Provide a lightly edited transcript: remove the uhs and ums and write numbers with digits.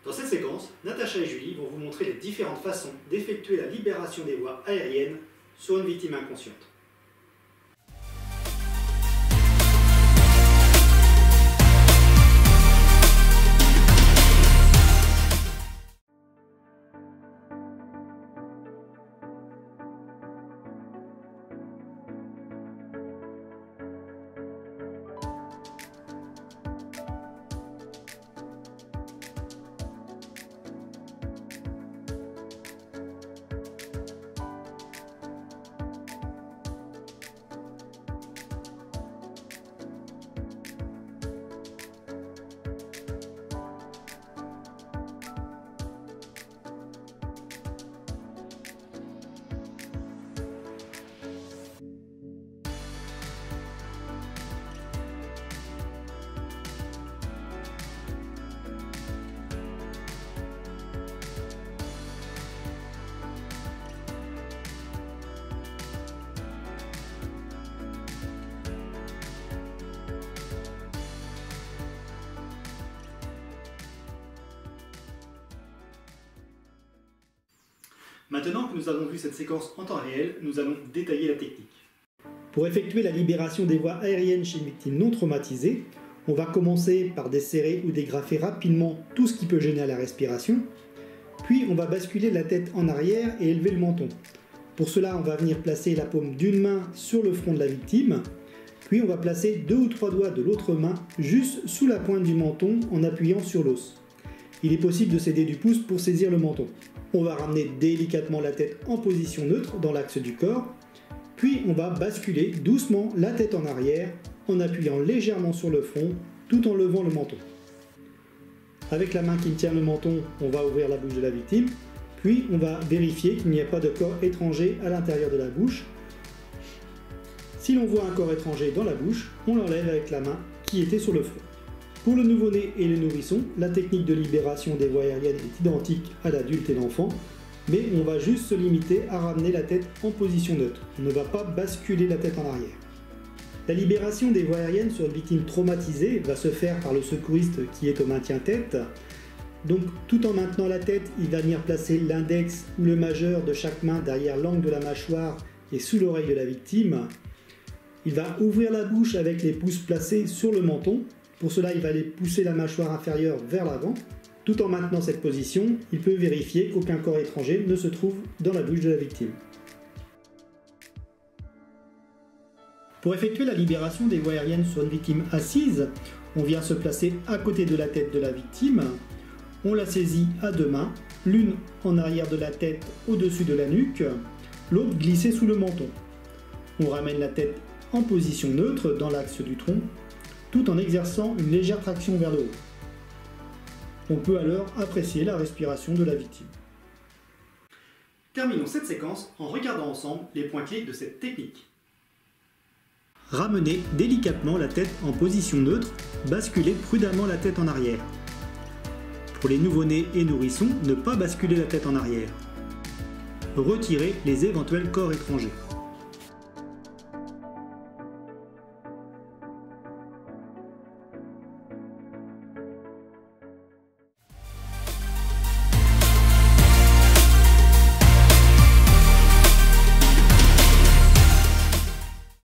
Dans cette séquence, Natacha et Julie vont vous montrer les différentes façons d'effectuer la libération des voies aériennes sur une victime inconsciente. Maintenant que nous avons vu cette séquence en temps réel, nous allons détailler la technique. Pour effectuer la libération des voies aériennes chez une victime non traumatisée, on va commencer par desserrer ou dégrafer rapidement tout ce qui peut gêner à la respiration, puis on va basculer la tête en arrière et élever le menton. Pour cela, on va venir placer la paume d'une main sur le front de la victime, puis on va placer 2 ou 3 doigts de l'autre main juste sous la pointe du menton en appuyant sur l'os. Il est possible de s'aider du pouce pour saisir le menton. On va ramener délicatement la tête en position neutre dans l'axe du corps, puis on va basculer doucement la tête en arrière en appuyant légèrement sur le front tout en levant le menton. Avec la main qui tient le menton, on va ouvrir la bouche de la victime, puis on va vérifier qu'il n'y a pas de corps étranger à l'intérieur de la bouche. Si l'on voit un corps étranger dans la bouche, on l'enlève avec la main qui était sur le front. Pour le nouveau-né et le nourrisson, la technique de libération des voies aériennes est identique à l'adulte et l'enfant, mais on va juste se limiter à ramener la tête en position neutre. On ne va pas basculer la tête en arrière. La libération des voies aériennes sur une victime traumatisée va se faire par le secouriste qui est au maintien-tête. Donc tout en maintenant la tête, il va venir placer l'index ou le majeur de chaque main derrière l'angle de la mâchoire et sous l'oreille de la victime. Il va ouvrir la bouche avec les pouces placés sur le menton. Pour cela, il va aller pousser la mâchoire inférieure vers l'avant. Tout en maintenant cette position, il peut vérifier qu'aucun corps étranger ne se trouve dans la bouche de la victime. Pour effectuer la libération des voies aériennes sur une victime assise, on vient se placer à côté de la tête de la victime. On la saisit à 2 mains, l'une en arrière de la tête au-dessus de la nuque, l'autre glissée sous le menton. On ramène la tête en position neutre dans l'axe du tronc, tout en exerçant une légère traction vers le haut. On peut alors apprécier la respiration de la victime. Terminons cette séquence en regardant ensemble les points clés de cette technique. Ramenez délicatement la tête en position neutre, basculez prudemment la tête en arrière. Pour les nouveau-nés et nourrissons, ne pas basculer la tête en arrière. Retirez les éventuels corps étrangers.